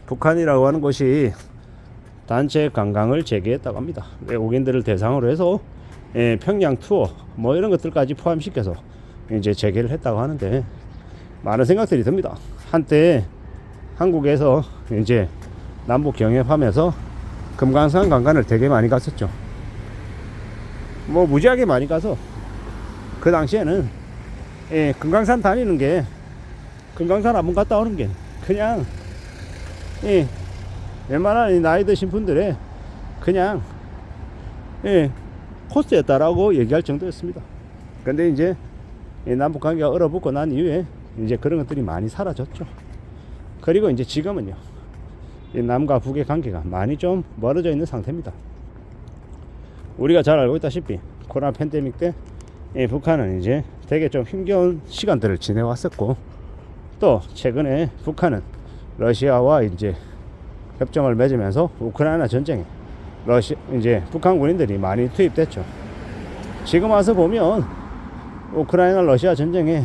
북한이라고 하는 곳이 단체 관광을 재개했다고 합니다. 외국인들을 대상으로 해서 평양 투어 뭐 이런 것들까지 포함시켜서 이제 재개를 했다고 하는데, 많은 생각들이 듭니다. 한때 한국에서 이제 남북 경협하면서 금강산 관광을 되게 많이 갔었죠. 뭐 무지하게 많이 가서 그 당시에는 금강산 다니는 게, 금강산 한번 갔다 오는 게 그냥 웬만한 나이 드신 분들의 그냥 코스였다라고 얘기할 정도였습니다. 근데 이제 남북 관계가 얼어붙고 난 이후에 이제 그런 것들이 많이 사라졌죠. 그리고 이제 지금은요, 남과 북의 관계가 많이 좀 멀어져 있는 상태입니다. 우리가 잘 알고 있다시피 코로나 팬데믹 때 북한은 이제 되게 좀 힘겨운 시간들을 지내왔었고, 또 최근에 북한은 러시아와 이제 협정을 맺으면서 우크라이나 전쟁에 이제 북한 군인들이 많이 투입됐죠. 지금 와서 보면 우크라이나 러시아 전쟁에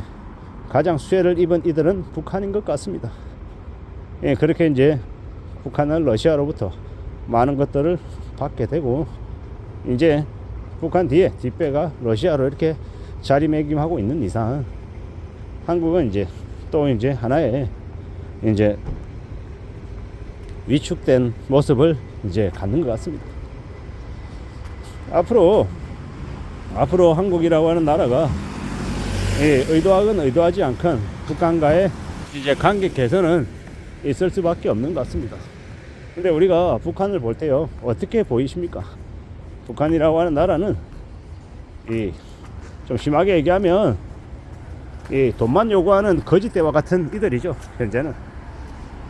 가장 수혜를 입은 이들은 북한인 것 같습니다. 그렇게 이제 북한은 러시아로부터 많은 것들을 받게 되고, 이제 북한 뒤에 뒷배가 러시아로 이렇게 자리매김하고 있는 이상, 한국은 이제 또 이제 하나의 이제 위축된 모습을 이제 갖는 것 같습니다. 앞으로 한국이라고 하는 나라가 의도하건 의도하지 않건 북한과의 이제 관계 개선은 있을 수밖에 없는 것 같습니다. 근데 우리가 북한을 볼 때요, 어떻게 보이십니까? 북한이라고 하는 나라는 좀 심하게 얘기하면 돈만 요구하는 거짓대와 같은 이들이죠. 현재는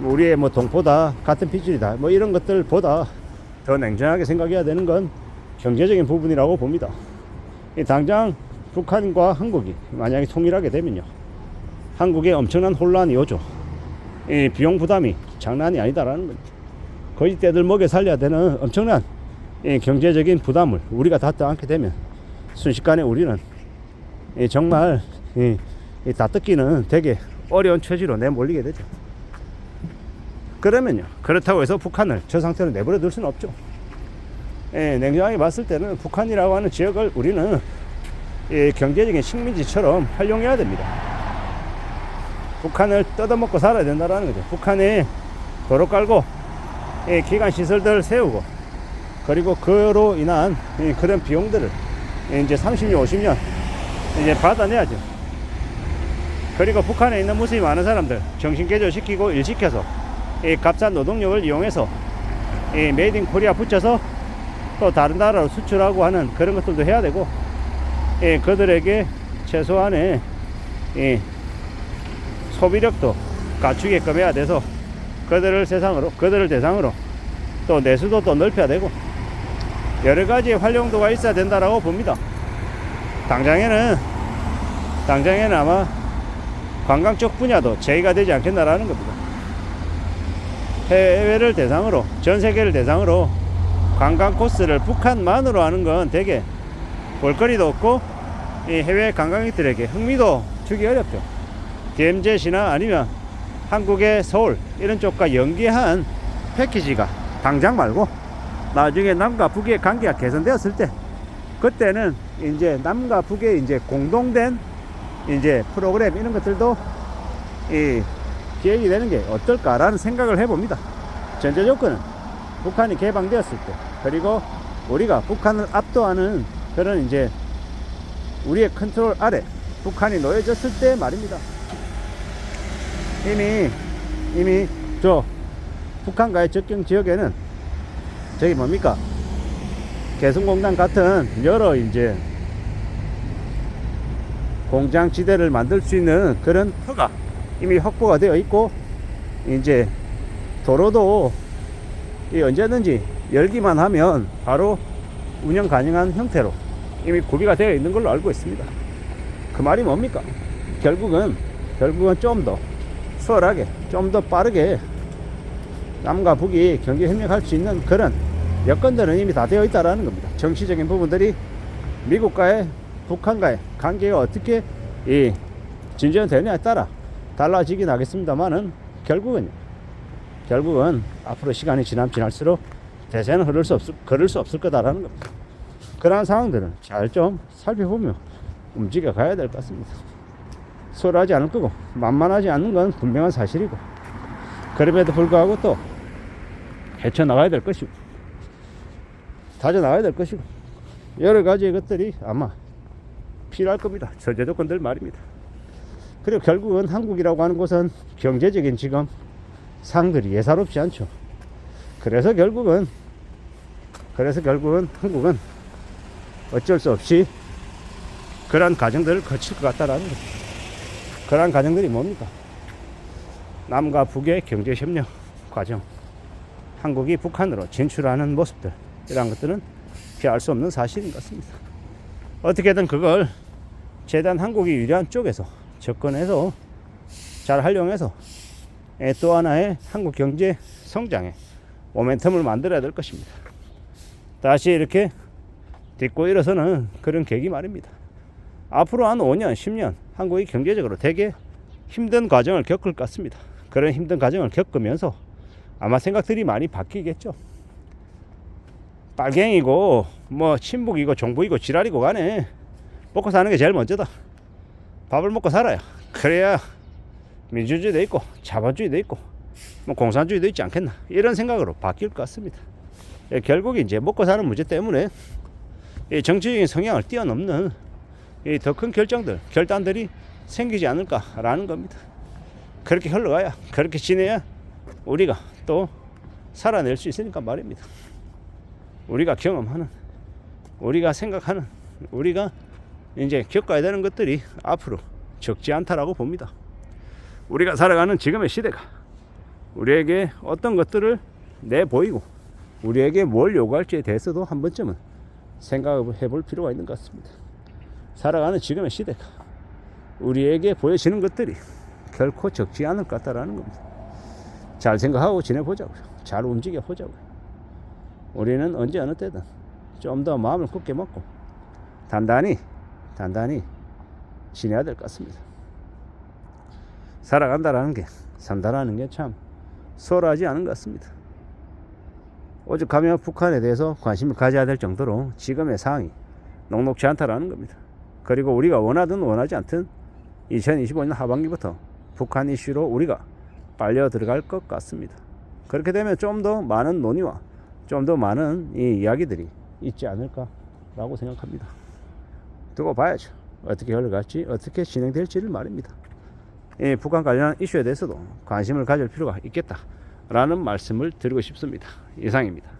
우리의 뭐 동포다, 같은 핏줄이다, 뭐 이런 것들보다 더 냉정하게 생각해야 되는 건 경제적인 부분이라고 봅니다. 당장 북한과 한국이 만약에 통일하게 되면요, 한국에 엄청난 혼란이 오죠. 비용 부담이 장난이 아니다라는 겁니다. 거짓대들 먹여 살려야 되는 엄청난 경제적인 부담을 우리가 다 떠안게 되면 순식간에 우리는 정말 다 뜯기는 되게 어려운 처지로 내몰리게 되죠. 그러면요, 그렇다고 해서 북한을 저 상태로 내버려 둘 수는 없죠. 냉정하게 봤을 때는 북한이라고 하는 지역을 우리는 경제적인 식민지처럼 활용해야 됩니다. 북한을 뜯어먹고 살아야 된다는 거죠. 북한에 도로 깔고 기관 시설들을 세우고, 그리고 그로 인한 그런 비용들을 이제 30년 50년 이제 받아내야죠. 그리고 북한에 있는 무수히 많은 사람들 정신개조시키고 일시켜서 값싼 노동력을 이용해서 메이드 인 코리아 붙여서 또 다른 나라로 수출하고 하는 그런 것들도 해야 되고, 그들에게 최소한의 소비력도 갖추게끔 해야 돼서 그들을 대상으로 또 내수도 또 넓혀야 되고, 여러 가지 활용도가 있어야 된다라고 봅니다. 당장에는 아마 관광 쪽 분야도 제의가 되지 않겠나라는 겁니다. 해외를 대상으로, 전 세계를 대상으로 관광 코스를 북한만으로 하는 건 되게 볼거리도 없고 해외 관광객들에게 흥미도 주기 어렵죠. DMZ시나 아니면 한국의 서울 이런 쪽과 연계한 패키지가 당장 말고 나중에 남과 북의 관계가 개선되었을 때, 그때는 이제 남과 북의 이제 공동된 이제 프로그램 이런 것들도 기획이 되는 게 어떨까라는 생각을 해봅니다. 전제 조건은 북한이 개방되었을 때, 그리고 우리가 북한을 압도하는 그런 이제 우리의 컨트롤 아래 북한이 놓여졌을 때 말입니다. 이미 저 북한과의 접경 지역에는 저기 뭡니까, 개성공단 같은 여러 이제 공장 지대를 만들 수 있는 그런 터가 이미 확보가 되어 있고, 이제 도로도 언제든지 열기만 하면 바로 운영 가능한 형태로 이미 구비가 되어 있는 걸로 알고 있습니다. 그 말이 뭡니까? 결국은 좀 더 수월하게, 좀 더 빠르게 남과 북이 경제 협력할 수 있는 그런 여건들은 이미 다 되어 있다라는 겁니다. 정치적인 부분들이 미국과의 북한과의 관계가 어떻게 진전되느냐에 따라 달라지긴 하겠습니다만은 결국은 결국은 앞으로 시간이 지날수록 대세는 걸을 수 없을 거다라는 겁니다. 그러한 상황들은 잘 좀 살펴보며 움직여 가야 될 것 같습니다. 소홀하지 않을 거고 만만하지 않는 건 분명한 사실이고, 그럼에도 불구하고 또 헤쳐나가야 될 것이고 다져나가야 될 것이고 여러 가지의 것들이 아마 필요할 겁니다. 전제 조건들 말입니다. 그리고 결국은 한국이라고 하는 곳은 경제적인 지금 상들이 예사롭지 않죠. 그래서 결국은 한국은 어쩔 수 없이 그러한 과정들을 거칠 것 같다라는 거죠. 그러한 과정들이 뭡니까? 남과 북의 경제협력 과정, 한국이 북한으로 진출하는 모습들, 이러한 것들은 피할 수 없는 사실인 것 같습니다. 어떻게든 그걸 최대한 한국이 유리한 쪽에서 접근해서 잘 활용해서 또 하나의 한국 경제 성장의 모멘텀을 만들어야 될 것입니다. 다시 이렇게 딛고 일어서는 그런 계기 말입니다. 앞으로 한 5년, 10년 한국이 경제적으로 되게 힘든 과정을 겪을 것 같습니다. 그런 힘든 과정을 겪으면서 아마 생각들이 많이 바뀌겠죠. 빨갱이고 뭐 친북이고 종북이고 지랄이고 간에 먹고 사는 게 제일 먼저다. 밥을 먹고 살아야, 그래야 민주주의도 있고 자본주의도 있고 뭐 공산주의도 있지 않겠나, 이런 생각으로 바뀔 것 같습니다. 결국 이제 먹고 사는 문제 때문에 이 정치적인 성향을 뛰어넘는 더 큰 결단들이 생기지 않을까라는 겁니다. 그렇게 흘러가야, 그렇게 지내야 우리가 또 살아낼 수 있으니까 말입니다. 우리가 경험하는, 우리가 생각하는, 우리가 이제 겪어야 되는 것들이 앞으로 적지 않다라고 봅니다. 우리가 살아가는 지금의 시대가 우리에게 어떤 것들을 내보이고 우리에게 뭘 요구할지에 대해서도 한 번쯤은 생각해 볼 필요가 있는 것 같습니다. 살아가는 지금의 시대가 우리에게 보여지는 것들이 결코 적지 않을 것 같다라는 겁니다. 잘 생각하고 지내보자고요. 잘 움직여보자고요. 우리는 언제 어느 때든 좀 더 마음을 굳게 먹고 단단히 지내야 될 것 같습니다. 살아간다라는 게, 산다라는 게 참 수월하지 않은 것 같습니다. 오죽하면 북한에 대해서 관심을 가져야 될 정도로 지금의 상황이 녹록지 않다라는 겁니다. 그리고 우리가 원하든 원하지 않든 2025년 하반기부터 북한 이슈로 우리가 빨려 들어갈 것 같습니다. 그렇게 되면 좀 더 많은 논의와 좀 더 많은 이 이야기들이 있지 않을까라고 생각합니다. 두고 봐야죠. 어떻게 흘러갈지, 어떻게 진행될지를 말입니다. 이 북한 관련한 이슈에 대해서도 관심을 가질 필요가 있겠다라는 말씀을 드리고 싶습니다. 이상입니다.